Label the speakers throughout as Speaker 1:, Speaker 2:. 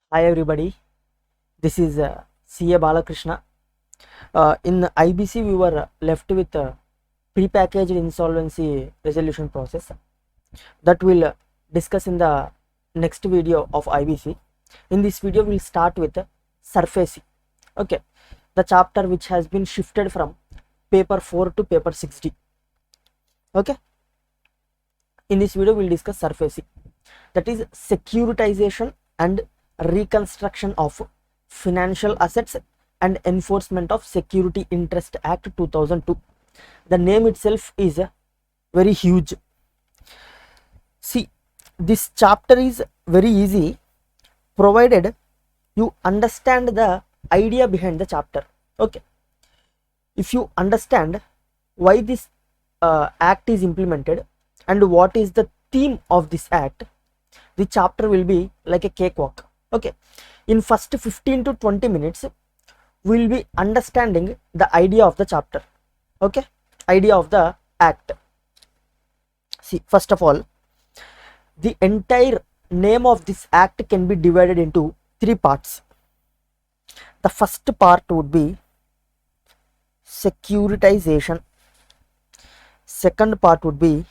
Speaker 1: Hi everybody, this is CA Balakrishna. In IBC, we were left with prepackaged insolvency resolution process that we'll discuss in the next video of IBC. In this video, we'll start with sarfaesi. Okay, the chapter which has been shifted from paper 4 to paper 60. Okay, in this video, we'll discuss sarfaesi, that is securitization and reconstruction of financial assets and enforcement of Security Interest Act 2002. The name itself is very huge. See, this chapter is very easy provided you understand the idea behind the chapter. Okay, if you understand why this act is implemented and what is the theme of this act, the chapter will be like a cakewalk. Okay, in first 15 to 20 minutes we will be understanding the idea of the chapter. Okay, idea of the act. See, first of all, the entire name of this act can be divided into three parts. The first part would be securitization, second part would be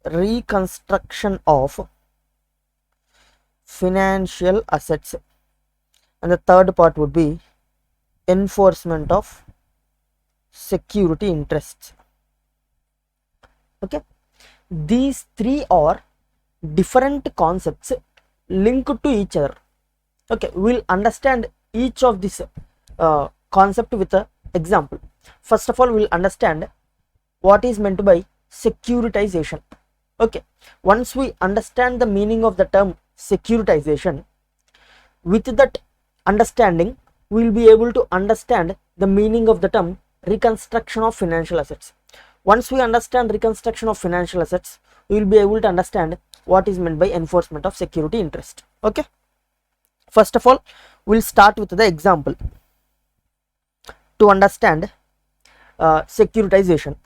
Speaker 1: reconstruction of financial assets, and the third part would be enforcement of security interests. Okay, these three are different concepts linked to each other. Okay, we'll understand each of this concept with an example. First of all, we'll understand what is meant by securitization. Okay, once we understand the meaning of the term securitization, with that understanding we will be able to understand the meaning of the term reconstruction of financial assets. Once we understand reconstruction of financial assets, we will be able to understand what is meant by enforcement of security interest. Okay, first of all, we'll start with the example to understand securitization.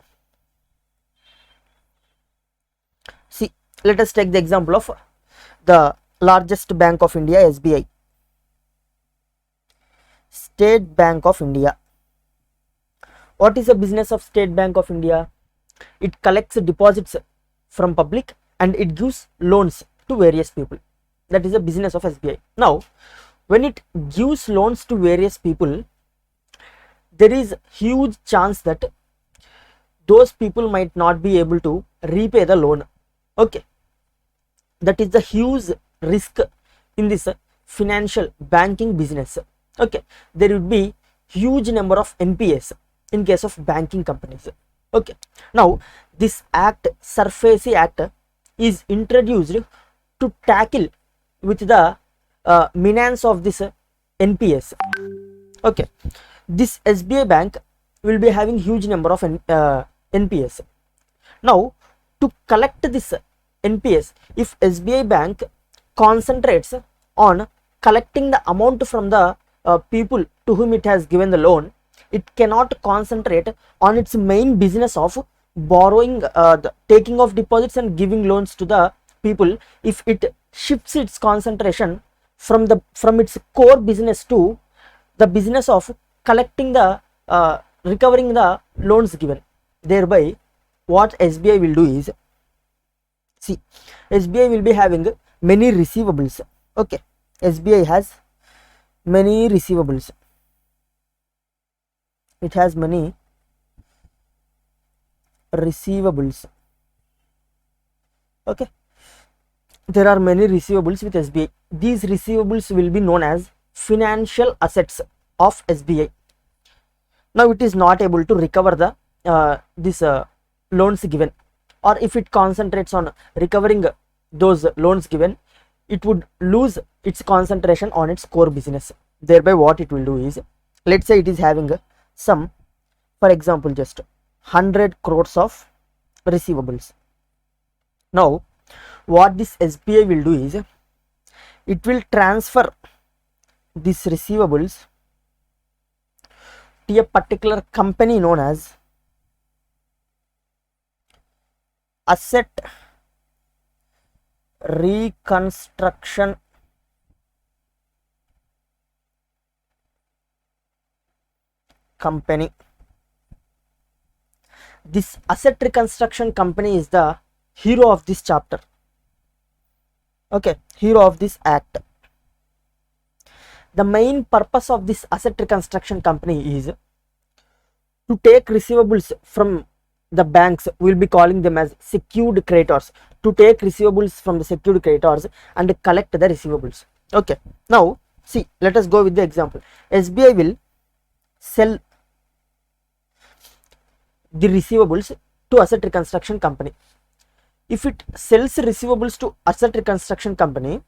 Speaker 1: See, let us take the example of the largest bank of India, SBI, State Bank of India. What is the business of State Bank of India? It collects deposits from public and it gives loans to various people. That is the business of SBI. Now, when it gives loans to various people, there is huge chance that those people might not be able to repay the loan. Okay, that is the huge risk in this financial banking business. Okay, there would be huge number of NPAs in case of banking companies. Okay, now this act, sarfaesi act, is introduced to tackle with the menace of this NPAs. Okay, this SBI bank will be having huge number of NPAs. Now, to collect this NPAs, if SBI bank concentrates on collecting the amount from the people to whom it has given the loan, it cannot concentrate on its main business of borrowing, the taking of deposits and giving loans to the people. If it shifts its concentration from its core business to the business of collecting the recovering the loans given, thereby what SBI will do is, see, SBI will be having many receivables. Okay, SBI has many receivables. It has many receivables. Okay, there are many receivables with SBI. These receivables will be known as financial assets of SBI. Now it is not able to recover the this loans given, or if it concentrates on recovering those loans given, it would lose its concentration on its core business. Thereby what it will do is, let's say it is having some, for example, just 100 crores of receivables. Now what this SBI will do is, it will transfer these receivables to a particular company known as Asset Reconstruction company. This asset reconstruction company is the hero of this chapter. Okay, hero of this act. The main purpose of this asset reconstruction company is to take receivables from the banks. We'll be calling them as secured creditors. To take receivables from the secured creditors and collect the receivables. Okay, now see, let us go with the example. SBI will sell the receivables to asset reconstruction company. If it sells receivables to asset reconstruction company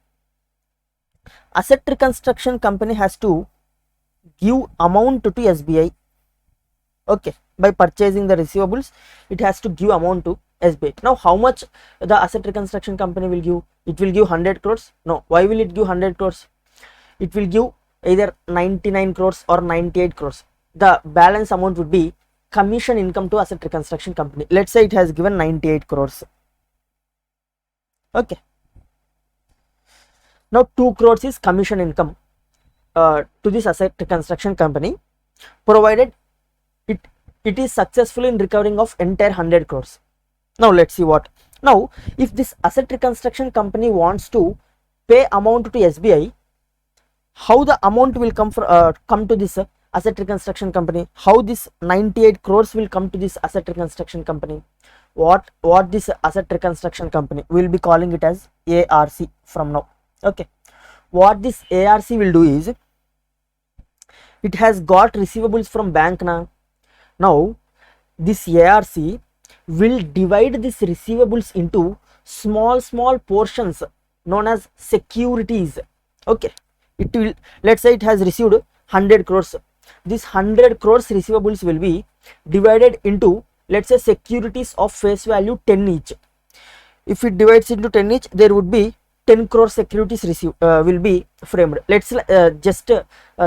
Speaker 1: has to give amount to SBI. Okay, by purchasing the receivables, it has to give amount to SBI. Now, how much the asset reconstruction company will give? It will give 100 crores. No, why will it give 100 crores? It will give either 99 crores or 98 crores. The balance amount would be commission income to asset reconstruction company. Let's say it has given 98 crores. Okay, now 2 crores is commission income to this asset reconstruction company, provided it is successful in recovering of entire 100 crores. Now let's see what. Now if this asset reconstruction company wants to pay amount to SBI, how the amount will come to this asset reconstruction company? How this 98 crores will come to this asset reconstruction company? What this asset reconstruction company, will be calling it as ARC from now. Okay, what this ARC will do is, it has got receivables from bank now. Now this ARC will divide these receivables into small portions known as securities. Okay, it will, let's say it has received 100 crores. This 100 crores receivables will be divided into, let's say, securities of face value 10 each. If it divides into 10 each, there would be 10 crore securities will be framed. Let's just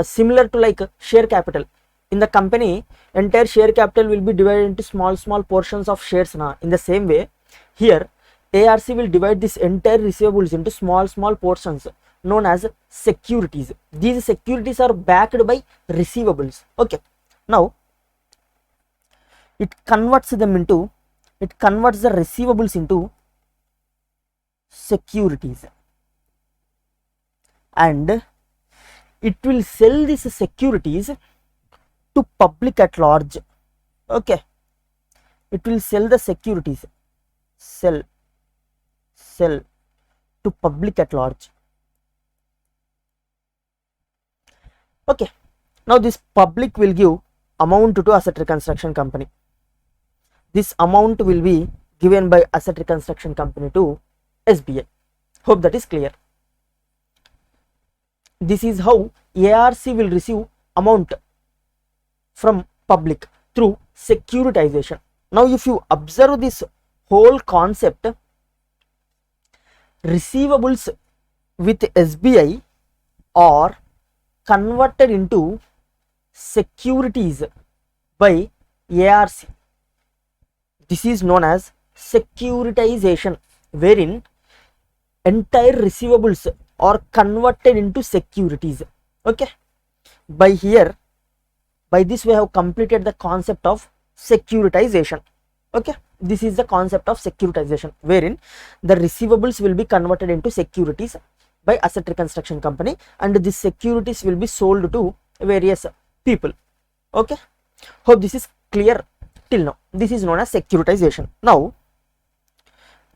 Speaker 1: similar to like share capital. In the company, entire share capital will be divided into small portions of shares now. In the same way, here ARC will divide this entire receivables into small portions known as securities. These securities are backed by receivables. Okay, now it converts the receivables into securities, and it will sell these securities to public at large. Okay, it will sell the securities, sell to public at large. Okay, now this public will give amount to asset reconstruction company. This amount will be given by asset reconstruction company to SBI. Hope that is clear. This is how ARC will receive amount from public through securitization. Now if you observe this whole concept, receivables with SBI are converted into securities by ARC. This is known as securitization, wherein entire receivables are converted into securities. Okay, by this we have completed the concept of securitization. Okay, this is the concept of securitization, wherein the receivables will be converted into securities by asset reconstruction company, and these securities will be sold to various people. Okay, hope this is clear till now. This is known as securitization. Now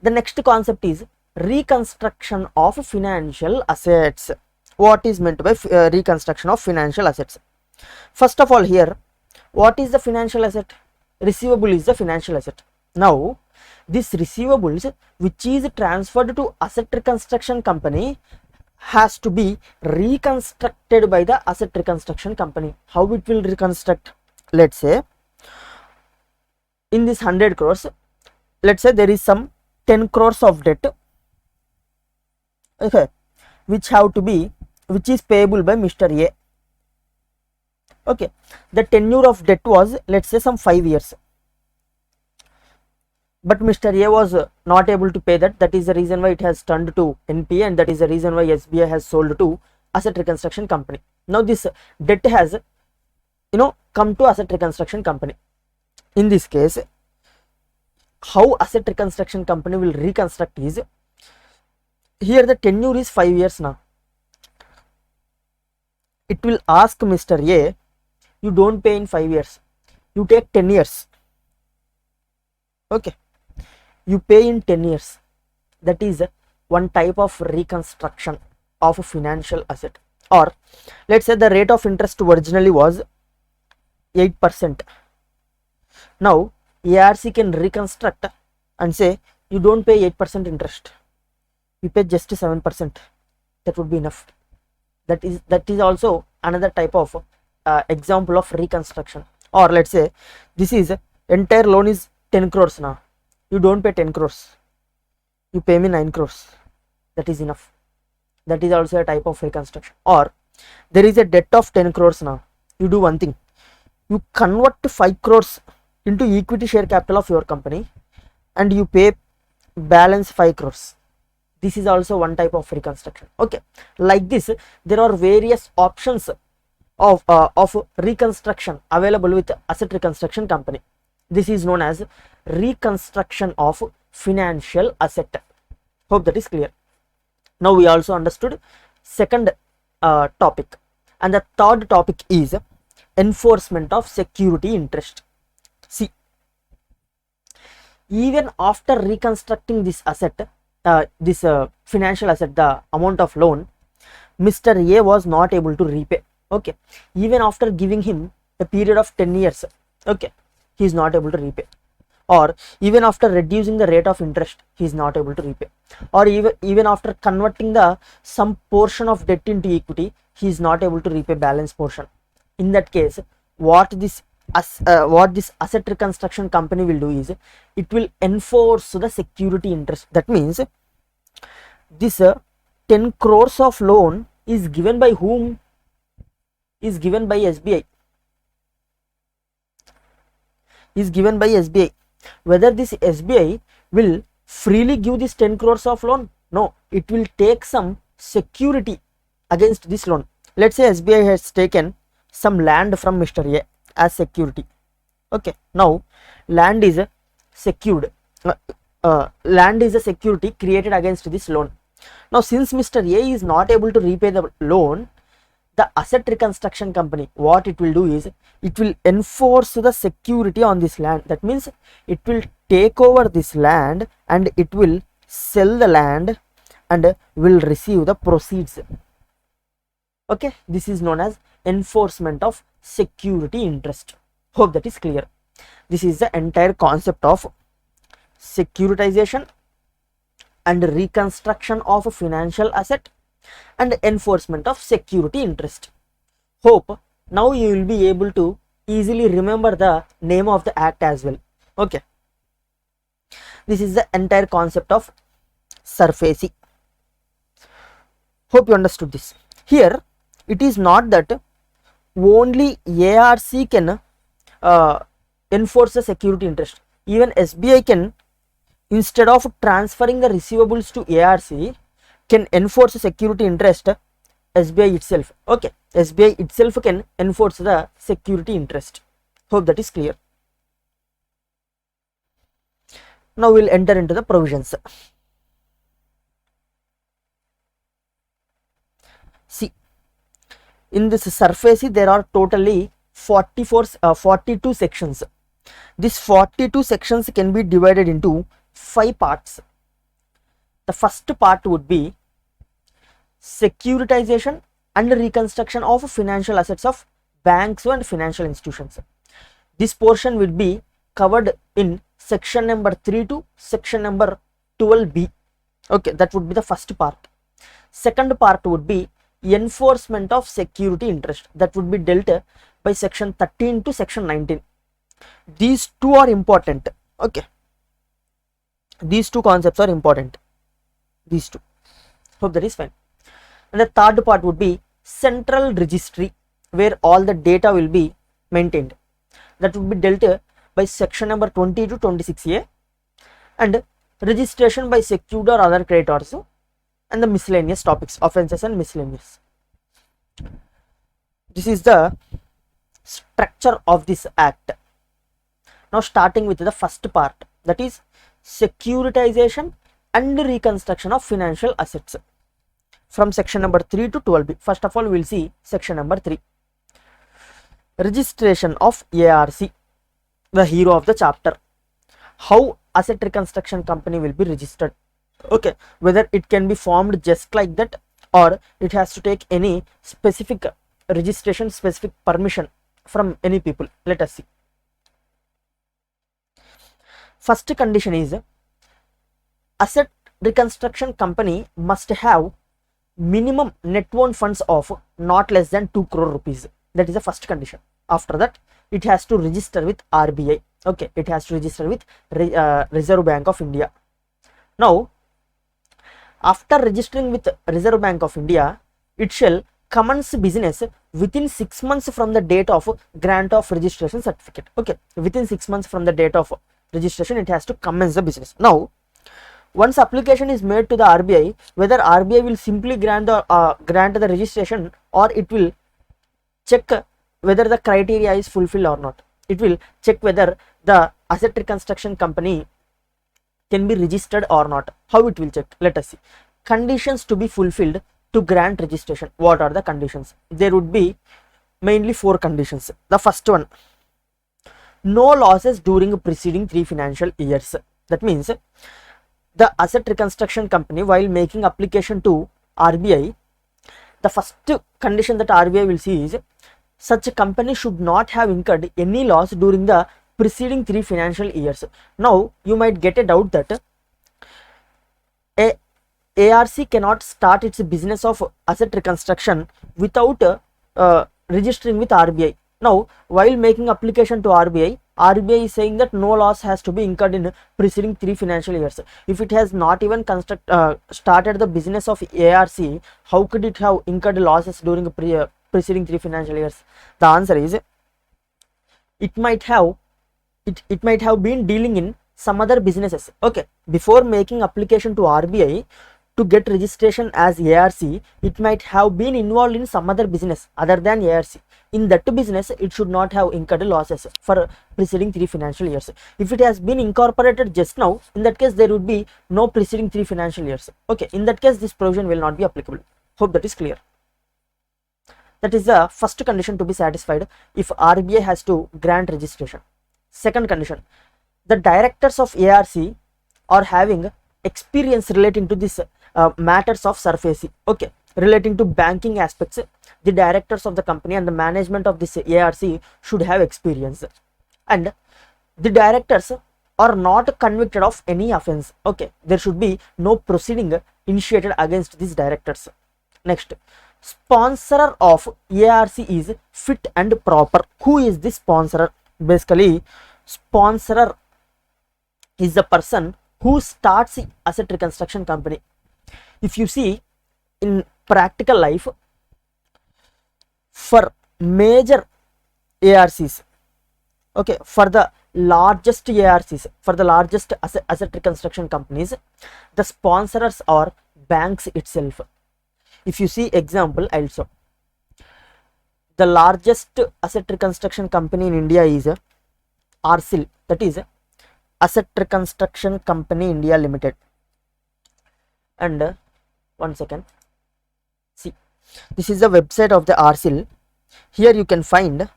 Speaker 1: the next concept is reconstruction of financial assets. What is meant by reconstruction of financial assets? First of all, here, what is the financial asset? Receivable is the financial asset. Now this receivables which is transferred to asset reconstruction company has to be reconstructed by the asset reconstruction company. How it will reconstruct? Let's say in this 100 crores, let's say there is some 10 crores of debt, okay, which is payable by Mr. A. Okay, the tenure of debt was, let's say, some 5 years, but Mr. A was not able to pay that. That is the reason why it has turned to NPA, and that is the reason why SBI has sold to asset reconstruction company. Now this debt has come to asset reconstruction company. In this case, how asset reconstruction company will reconstruct is, here the tenure is 5 years now. It will ask Mr. A, you don't pay in 5 years, you take 10 years. Okay, you pay in 10 years. That is one type of reconstruction of a financial asset. Or let's say the rate of interest originally was 8%. Now ARC can reconstruct and say, you don't pay 8% interest, you pay just 7%. That would be enough. That is also another type of example of reconstruction. Or let's say this is entire loan is 10 crores now, you don't pay 10 crores, you pay me 9 crores. That is enough. That is also a type of reconstruction. Or there is a debt of 10 crores now, you do one thing, you convert 5 crores into equity share capital of your company and you pay balance 5 crores. This is also one type of reconstruction. Okay, like this there are various options of reconstruction available with asset reconstruction company. This is known as reconstruction of financial asset. Hope that is clear. Now we also understood second topic, and the third topic is enforcement of security interest. See, even after reconstructing this asset, this financial asset, the amount of loan, Mr. A was not able to repay. Okay, even after giving him a period of 10 years, okay, he is not able to repay. Or even after reducing the rate of interest, he is not able to repay. Or even after converting the some portion of debt into equity, he is not able to repay balance portion. In that case, what this asset reconstruction company will do is, it will enforce the security interest. That means this 10 crores of loan is given by whom? Is given by SBI. Is given by SBI. Whether this SBI will freely give this 10 crores of loan? No, it will take some security against this loan. Let's say SBI has taken some land from Mr. A as security. Okay, now land is secured. Land is a security created against this loan. Now since Mr. A is not able to repay the loan, the asset reconstruction company, what it will do is, it will enforce the security on this land. That means it will take over this land and it will sell the land and will receive the proceeds. Okay, this is known as enforcement of security interest. Hope that is clear. This is the entire concept of securitization and reconstruction of a financial asset and enforcement of security interest. Hope now you will be able to easily remember the name of the act as well. Okay, this is the entire concept of sarfaesi. Hope you understood this. Here it is not that only ARC can enforce the security interest. Even SBI can, instead of transferring the receivables to ARC, can enforce the security interest SBI itself. Okay, SBI itself can enforce the security interest. Hope that is clear. Now we will enter into the provisions. See, in this sarfaesi there are totally 42 sections. These 42 sections can be divided into 5 parts. The first part would be securitization and reconstruction of financial assets of banks and financial institutions. This portion will be covered in section number 3 to section number 12b. Okay, that would be the first part. Second part would be enforcement of security interest. That would be dealt by section 13 to section 19. These two are important. Okay, these two concepts are important. These two. Hope that is fine. And the third part would be central registry, where all the data will be maintained. That would be dealt by section number 20 to 26a, and registration by secured or other creditors, and the miscellaneous topics, offences and miscellaneous. This is the structure of this act. Now starting with the first part, that is securitization and reconstruction of financial assets, from section number 3 to 12b. First of all, we will see section number 3, registration of ARC, the hero of the chapter. How asset reconstruction company will be registered, okay, whether it can be formed just like that or it has to take any specific registration, specific permission from any people. Let us see. First condition is asset reconstruction company must have minimum net owned funds of not less than 2 crore rupees. That is the first condition. After that, it has to register with RBI. Okay, it has to register with Reserve Bank of India. Now, after registering with Reserve Bank of India, it shall commence business within 6 months from the date of grant of registration certificate. Okay, within 6 months from the date of registration, it has to commence the business. Now, once application is made to the RBI, whether RBI will simply grant the registration or it will check whether the criteria is fulfilled or not. It will check whether the asset reconstruction company can be registered or not. How it will check? Let us see. Conditions to be fulfilled to grant registration. What are the conditions? There would be mainly 4 conditions. The first one, no losses during preceding 3 financial years. That means the asset reconstruction company, while making application to RBI, the first condition that RBI will see is such a company should not have incurred any loss during the preceding 3 financial years. Now, you might get a doubt that ARC cannot start its business of asset reconstruction without registering with RBI. Now, while making application to RBI, RBI is saying that no loss has to be incurred in preceding 3 financial years. If it has not even started the business of ARC, how could it have incurred losses during preceding 3 financial years? The answer is it might have been dealing in some other businesses. Okay, before making application to RBI to get registration as ARC, it might have been involved in some other business other than ARC. In that business, it should not have incurred losses for preceding 3 financial years. If it has been incorporated just now, in that case there would be no preceding 3 financial years. Okay, in that case this provision will not be applicable. Hope that is clear. That is the first condition to be satisfied if RBI has to grant registration. Second condition, the directors of ARC are having experience relating to this matters of sarfaesi. Okay, relating to banking aspects, the directors of the company and the management of this ARC should have experience, and the directors are not convicted of any offense. Okay, there should be no proceeding initiated against these directors. Next, sponsor of ARC is fit and proper. Who is the sponsor? Basically, sponsor is the person who starts the asset reconstruction company. If you see in practical life, for major ARCs, okay, for the largest ARCs, for the largest asset reconstruction companies, the sponsors are banks itself. If you see example, also the largest asset reconstruction company in India is ARCIL, that is Asset Reconstruction Company India Limited. And one second, see, this is the website of the ARCIL. Here you can find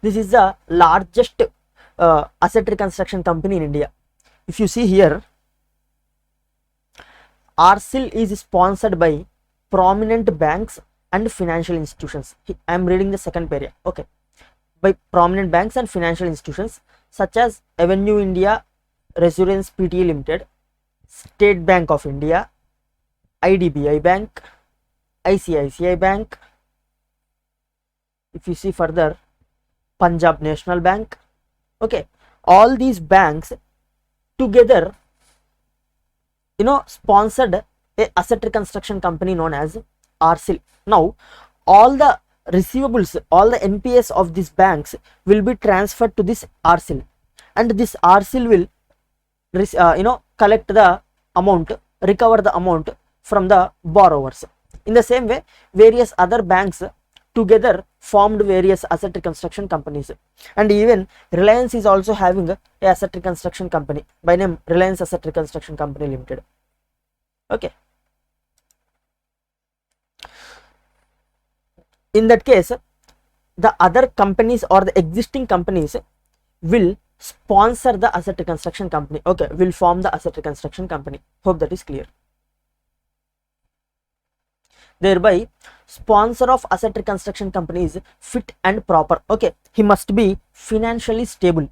Speaker 1: this is the largest asset reconstruction company in India. If you see here, ARCIL is sponsored by prominent banks and financial institutions. I am reading the second paragraph. Okay, by prominent banks and financial institutions such as Avenue India Resurance Pte Limited, State Bank of India, IDBI Bank, ICICI Bank. If you see further, Punjab National Bank. Okay, all these banks together, sponsored a asset reconstruction company known as ARCIL. Now, all the receivables, all the NPS of these banks will be transferred to this ARCIL, and this ARCIL will collect the amount, recover the amount from the borrowers. In the same way, various other banks together formed various asset reconstruction companies, and even Reliance is also having a asset reconstruction company by name Reliance Asset Reconstruction Company Limited. Okay. In that case, the other companies or the existing companies will sponsor the asset reconstruction company. Okay, will form the asset reconstruction company. Hope that is clear. Thereby, sponsor of asset reconstruction company is fit and proper. Okay, he must be financially stable.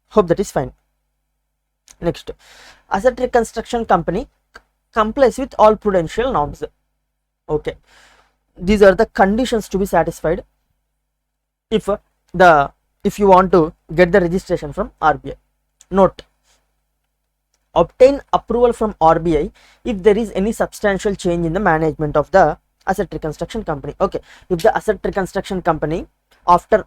Speaker 1: Hope that is fine. Next, asset reconstruction company complies with all prudential norms. Okay, these are the conditions to be satisfied if you want to get the registration from RBI. Note, obtain approval from RBI if there is any substantial change in the management of the asset reconstruction company. Okay, if the asset reconstruction company, after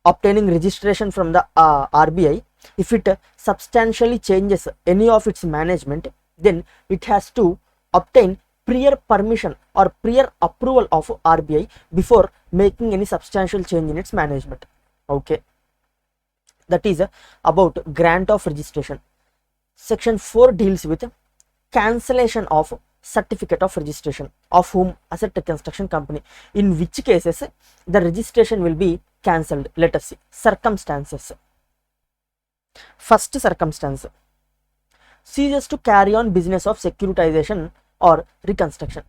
Speaker 1: obtaining registration from the RBI, if it substantially changes any of its management, then it has to obtain prior permission or prior approval of RBI before making any substantial change in its management. Okay, that is about grant of registration. Section 4 deals with cancellation of certificate of registration of whom asset reconstruction company, in which cases the registration will be cancelled. Let us see circumstances. First circumstance, ceases to carry on business of securitization or reconstruction.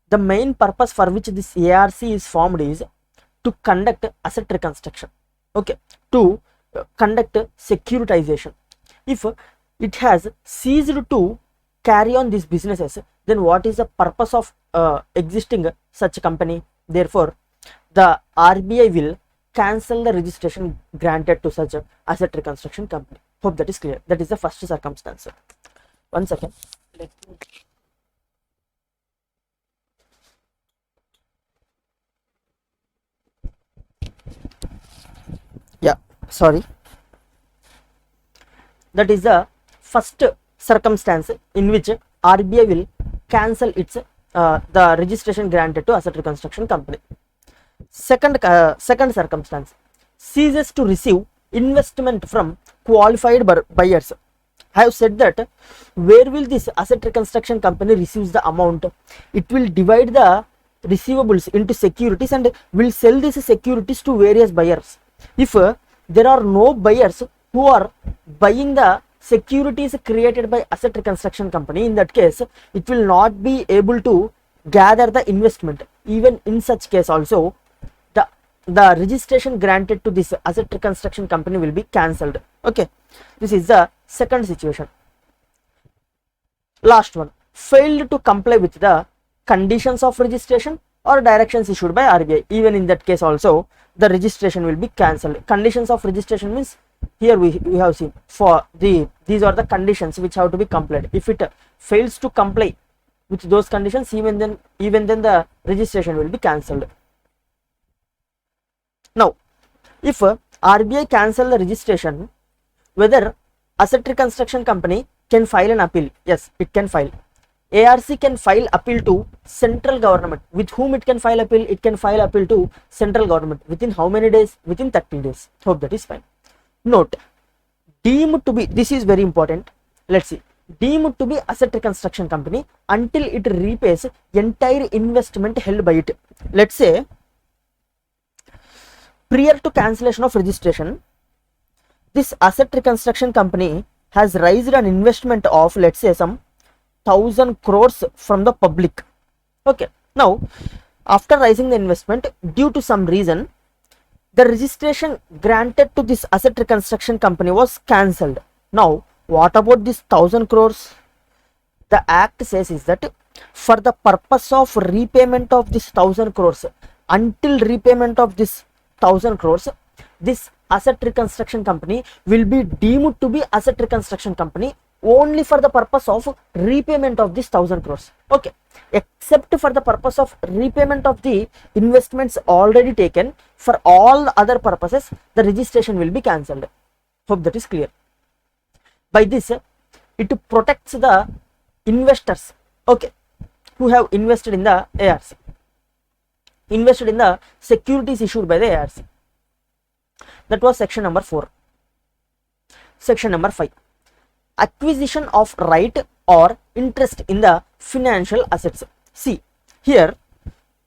Speaker 1: The main purpose for which this ARC is formed is to conduct asset reconstruction. Okay, to conduct securitization. If it has ceased to carry on these businesses, then what is the purpose of existing such a company? Therefore, the RBI will cancel the registration granted to such a asset reconstruction company. Hope that is clear. That is the first circumstance. One second. Yeah, sorry. That is the first circumstance in which RBI will cancel its the registration granted to asset reconstruction company. Second circumstance, ceases to receive investment from qualified buyers. I have said that where will this asset reconstruction company receives the amount? It will divide the receivables into securities and will sell these securities to various buyers. If there are no buyers who are buying the securities created by asset reconstruction company, in that case it will not be able to gather the investment. Even in such case also, the registration granted to this asset reconstruction company will be cancelled. Okay, this is the second situation. Last one, failed to comply with the conditions of registration or directions issued by RBI. Even in that case also, the registration will be cancelled. Conditions of registration means, here we have seen for these are the conditions which have to be complied. If it fails to comply with those conditions, even then the registration will be cancelled. Now, if RBI cancel the registration, whether asset reconstruction company can file an appeal? Yes, it can file. ARC can file appeal to central government. With whom it can file appeal? It can file appeal to central government. Within how many days? Within 30 days. Hope that is fine. Note, deemed to be, this is very important. Let's see, deemed to be asset reconstruction company until it repays entire investment held by it. Let's say, prior to cancellation of registration, this asset reconstruction company has raised an investment of, let's say, some 1000 crores from the public. Okay, now after raising the investment, due to some reason, the registration granted to this asset reconstruction company was cancelled. Now what about this 1000 crores? The act says is that for the purpose of repayment of this 1000 crores, until repayment of this 1000 crores, this asset reconstruction company will be deemed to be asset reconstruction company only for the purpose of repayment of this 1000 crores. Okay, except for the purpose of repayment of the investments already taken, for all other purposes the registration will be cancelled. Hope that is clear. By this, it protects the investors. Okay, who have invested in the ARC, invested in the securities issued by the ARC. That was section number 4. Section number 5, acquisition of right or interest in the financial assets. See, here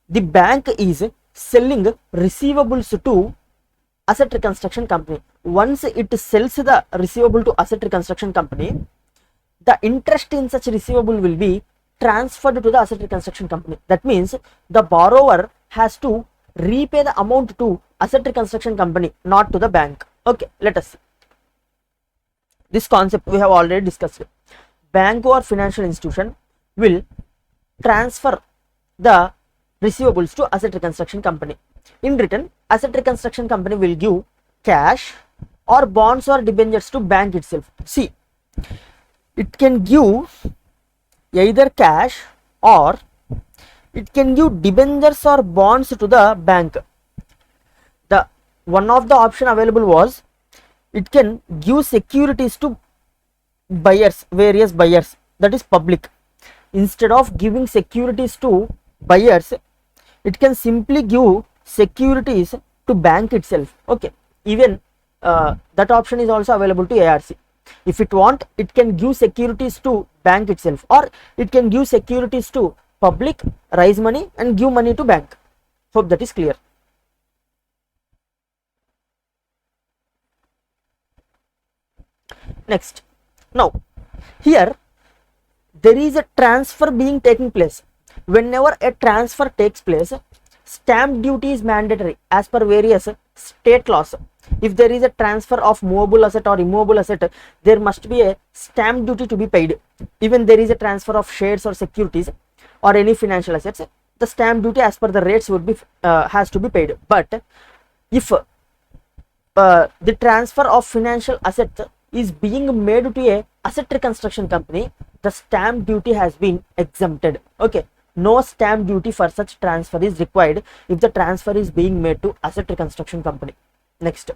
Speaker 1: the bank is selling receivables to asset reconstruction company. Once it sells the receivable to asset reconstruction company, the interest in such receivable will be transferred to the asset reconstruction company. That means the borrower has to repay the amount to asset reconstruction company, not to the bank. Okay, let us see. This concept we have already discussed. Bank or financial institution will transfer the receivables to asset reconstruction company. In return, asset reconstruction company will give cash or bonds or debentures to bank itself. See, it can give either cash or it can give debentures or bonds to the bank. The one of the option available was it can give securities to buyers, various buyers, that is public. Instead of giving securities to buyers, it can simply give securities to bank itself. Okay, even that option is also available to ARC. If it want, it can give securities to bank itself, or it can give securities to public, raise money and give money to bank. Hope that is clear. Next, now here there is a transfer being taking place. Whenever a transfer takes place, stamp duty is mandatory as per various state laws. If there is a transfer of movable asset or immovable asset, there must be a stamp duty to be paid. Even there is a transfer of shares or securities or any financial assets, the stamp duty as per the rates would be has to be paid. But if the transfer of financial asset is being made to a asset reconstruction company, the stamp duty has been exempted. Okay, no stamp duty for such transfer is required if the transfer is being made to asset reconstruction company. Next,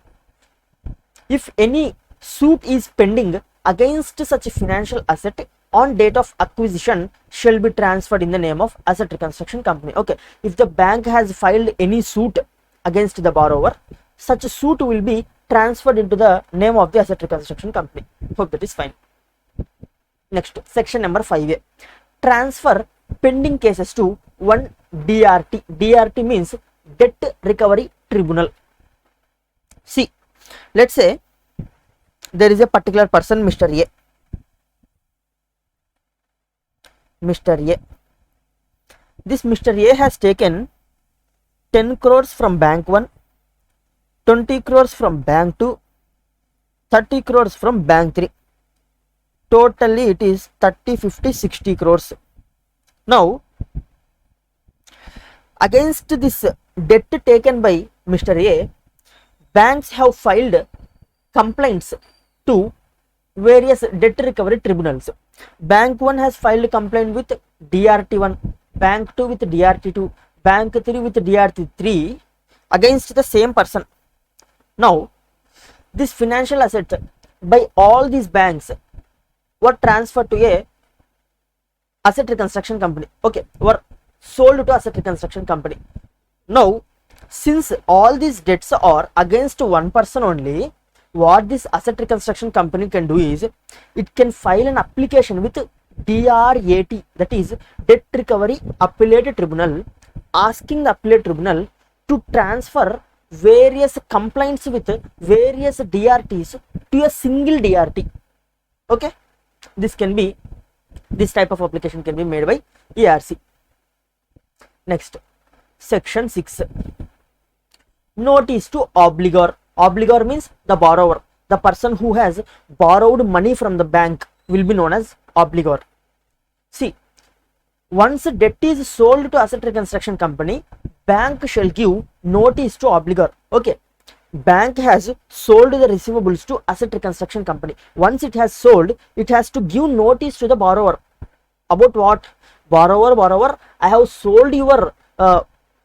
Speaker 1: if any suit is pending against such a financial asset on date of acquisition, shall be transferred in the name of asset reconstruction company. Okay, if the bank has filed any suit against the borrower, such a suit will be transferred into the name of the asset reconstruction company. Hope that is fine. Next, section number 5A, transfer pending cases to one DRT. DRT means Debt Recovery Tribunal. See, let's say there is a particular person, Mr. A. Mr. A. This Mr. A has taken 10 crores from bank 1, 20 crores from bank 2, 30 crores from bank 3. Totally it is 30, 50, 60 crores. Now, against this debt taken by Mr. A, banks have filed complaints to various debt recovery tribunals. Bank 1 has filed complaint with DRT1, bank 2 with DRT2, bank 3 with DRT3 against the same person. Now, this financial asset by all these banks were transferred to a asset reconstruction company. Okay, were sold to asset reconstruction company. Now, since all these debts are against one person only, what this asset reconstruction company can do is it can file an application with DRAT, that is Debt Recovery Appellate Tribunal, asking the appellate tribunal to transfer various complaints with various DRTs to a single DRT. Okay, this type of application can be made by ARC. Next, section 6, notice to obligor. Obligor means the borrower, the person who has borrowed money from the bank will be known as obligor. See, once debt is sold to asset reconstruction company, bank shall give notice to obligor. Okay, bank has sold the receivables to asset reconstruction company. Once it has sold, it has to give notice to the borrower. About what? Borrower, I have sold your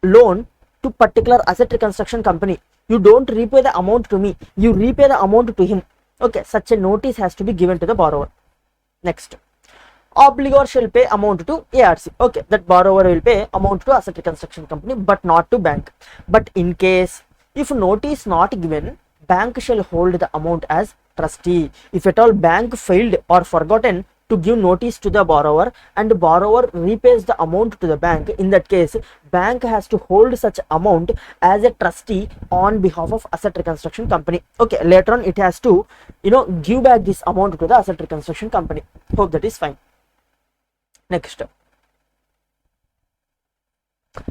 Speaker 1: loan to particular asset reconstruction company. You don't repay the amount to me, you repay the amount to him. Okay, such a notice has to be given to the borrower. Next, Obligor shall pay amount to ARC. Okay, that borrower will pay amount to asset reconstruction company but not to bank. But in case if notice not given, bank shall hold the amount as trustee. If at all bank failed or forgotten to give notice to the borrower and borrower repays the amount to the bank, in that case bank has to hold such amount as a trustee on behalf of asset reconstruction company. Okay, later on it has to give back this amount to the asset reconstruction company. Hope that is fine. Next,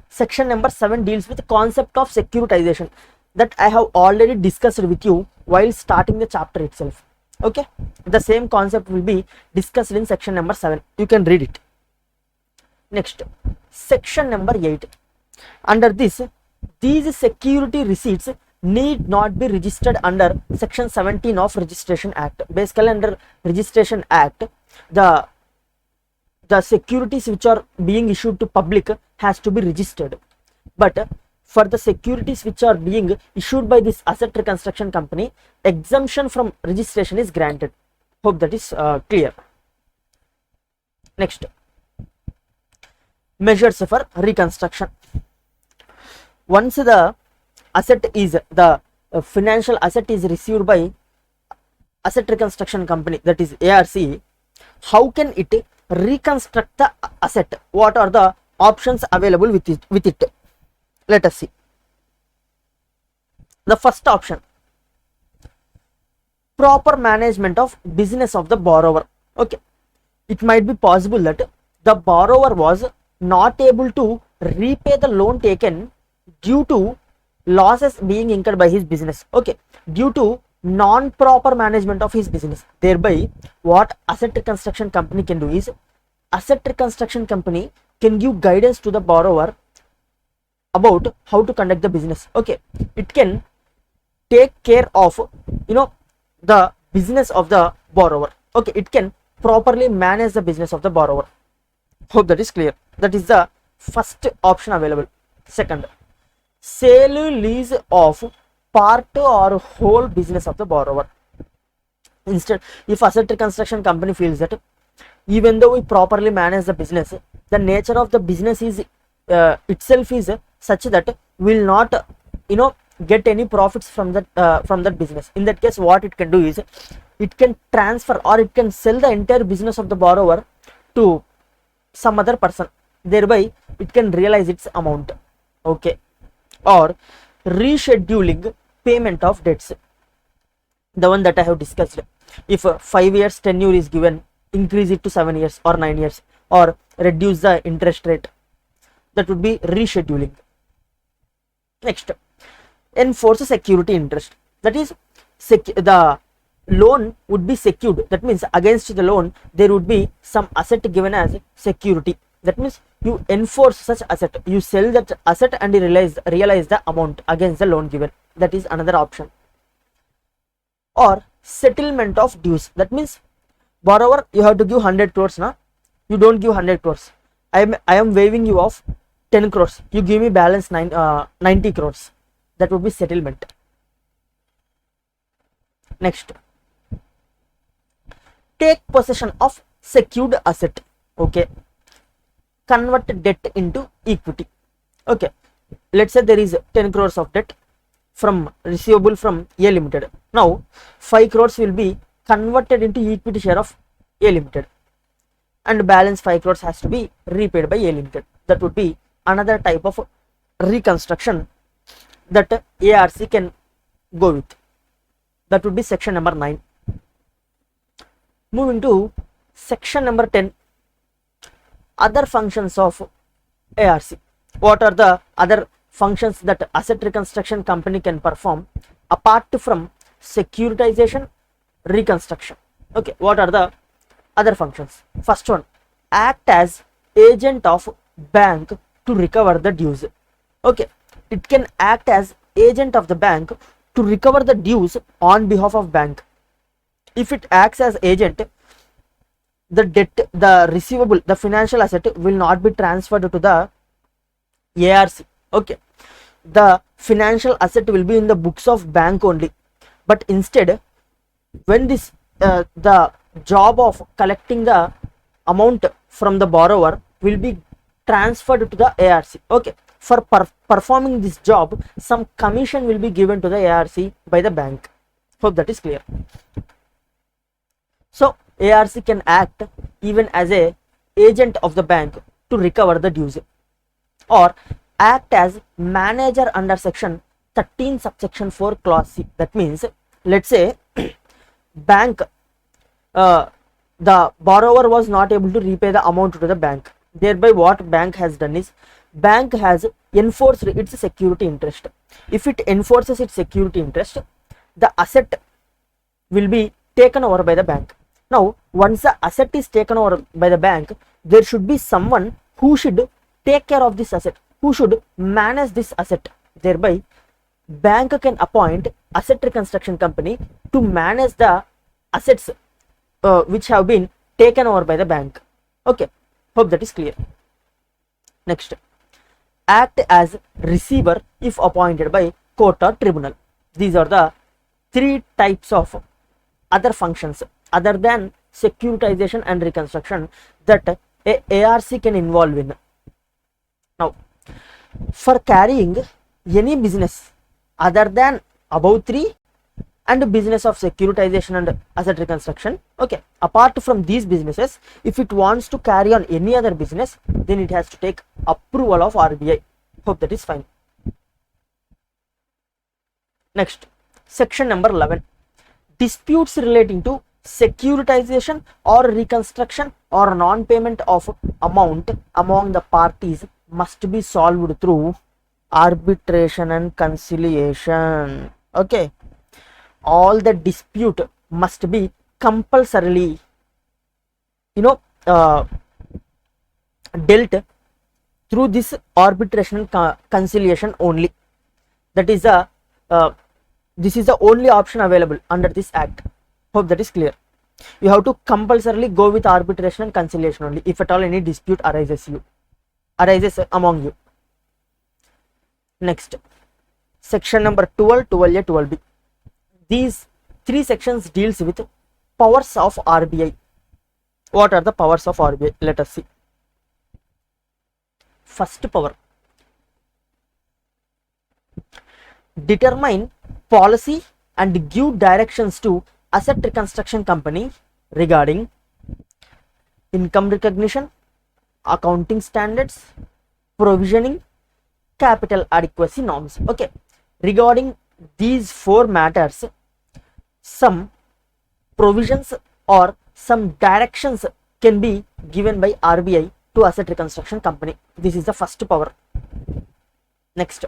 Speaker 1: section number 7 deals with the concept of securitization that I have already discussed with you while starting the chapter itself. Okay, the same concept will be discussed in section number 7. You can read it. Next, section number 8. Under this, these security receipts need not be registered under section 17 of Registration Act. Basically, under Registration Act, the securities which are being issued to public has to be registered, but for the securities which are being issued by this asset reconstruction company, exemption from registration is granted. Hope that is clear. Next, measures for reconstruction. Once the financial asset is received by asset reconstruction company, that is ARC, how can it reconstruct the asset? What are the options available with it? Let us see. The first option, proper management of business of the borrower. Okay, it might be possible that the borrower was not able to repay the loan taken due to losses being incurred by his business. Okay, due to non-proper management of his business. Thereby, what asset reconstruction company can do is, asset reconstruction company can give guidance to the borrower about how to conduct the business. Okay, it can take care of the business of the borrower. Okay, it can properly manage the business of the borrower. Hope that is clear. That is the first option available. Second, sale lease of part or whole business of the borrower. Instead, if asset reconstruction company feels that even though we properly manage the business, the nature of the business is itself is such that will not get any profits from that business. In that case, what it can do is, it can transfer or it can sell the entire business of the borrower to some other person. Thereby, it can realize its amount. Okay, or rescheduling payment of debts, the one that I have discussed. If 5 years tenure is given, increase it to 7 years or 9 years, or reduce the interest rate, that would be rescheduling. Next, enforce security interest, that is the loan would be secured. That means against the loan there would be some asset given as security. That means you enforce such asset, you sell that asset and you realize the amount against the loan given. That is another option. Or settlement of dues, that means borrower, you have to give 100 crores now, you don't give 100 crores, I am waiving you off 10 crores, you give me balance 90 crores. That would be settlement. Next, take possession of secured asset. Okay, convert debt into equity. Okay, let's say there is 10 crores of debt from receivable from A Limited. Now 5 crores will be converted into equity share of A Limited, and balance 5 crores has to be repaid by A Limited. That would be another type of reconstruction that ARC can go with. That would be section number 9. Moving to section number 10, other functions of ARC. What are the other functions that asset reconstruction company can perform apart from securitization, reconstruction? Okay, what are the other functions? First one, act as agent of bank to recover the dues. Okay, it can act as agent of the bank to recover the dues on behalf of bank. If it acts as agent, the debt, the receivable, the financial asset will not be transferred to the ARC. Okay, the financial asset will be in the books of bank only, but instead when this the job of collecting the amount from the borrower will be transferred to the ARC. Okay, for performing this job, some commission will be given to the ARC by the bank. Hope that is clear. So ARC can act even as a agent of the bank to recover the dues, or act as manager under section 13 subsection 4 clause C. That means, let's say bank, the borrower was not able to repay the amount to the bank. Thereby what bank has done is, bank has enforced its security interest. If it enforces its security interest, the asset will be taken over by the bank. Now once the asset is taken over by the bank, there should be someone who should take care of this asset, who should manage this asset. Thereby bank can appoint asset reconstruction company to manage the assets which have been taken over by the bank. Okay, hope that is clear. Next, act as receiver if appointed by court or tribunal. These are the three types of other functions other than securitization and reconstruction that a ARC can involve in. Now, for carrying any business other than above three and business of securitization and asset reconstruction, okay, apart from these businesses, if it wants to carry on any other business, then it has to take approval of RBI. Hope that is fine. Next, section number 11, disputes relating to securitization or reconstruction or non-payment of amount among the parties must be solved through arbitration and conciliation. Okay, all the dispute must be compulsorily, dealt through this arbitration and conciliation only. That is a this is the only option available under this act. Hope that is clear. You have to compulsorily go with arbitration and conciliation only if at all any dispute arises among you. Next, section number 12, 12A, 12B. These three sections deals with powers of RBI. What are the powers of RBI? Let us see. First power, determine policy and give directions to asset reconstruction company regarding income recognition, accounting standards, provisioning, capital adequacy norms. Okay, regarding these four matters, some provisions or some directions can be given by RBI to asset reconstruction company. This is the first power. Next,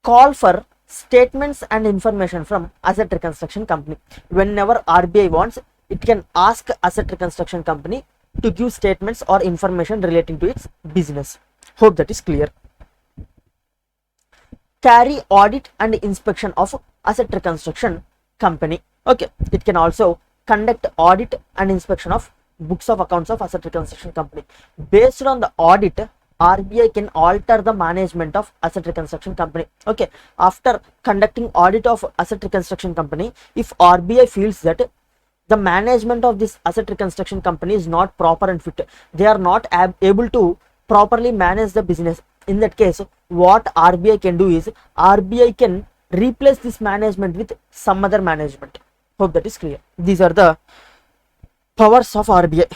Speaker 1: call for statements and information from asset reconstruction company. Whenever RBI wants, it can ask asset reconstruction company to give statements or information relating to its business. Hope that is clear. Carry audit and inspection of asset reconstruction company. Okay, it can also conduct audit and inspection of books of accounts of asset reconstruction company. Based on the audit, RBI can alter the management of asset reconstruction company. Okay, after conducting audit of asset reconstruction company, if RBI feels that the management of this asset reconstruction company is not proper and fit, they are not able to properly manage the business, in that case what RBI can do is RBI can replace this management with some other management. Hope that is clear. These are the powers of RBI.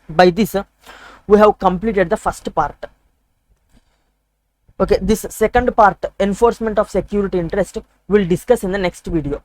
Speaker 1: By this we have completed the first part. Okay, this second part, enforcement of security interest, will discuss in the next video.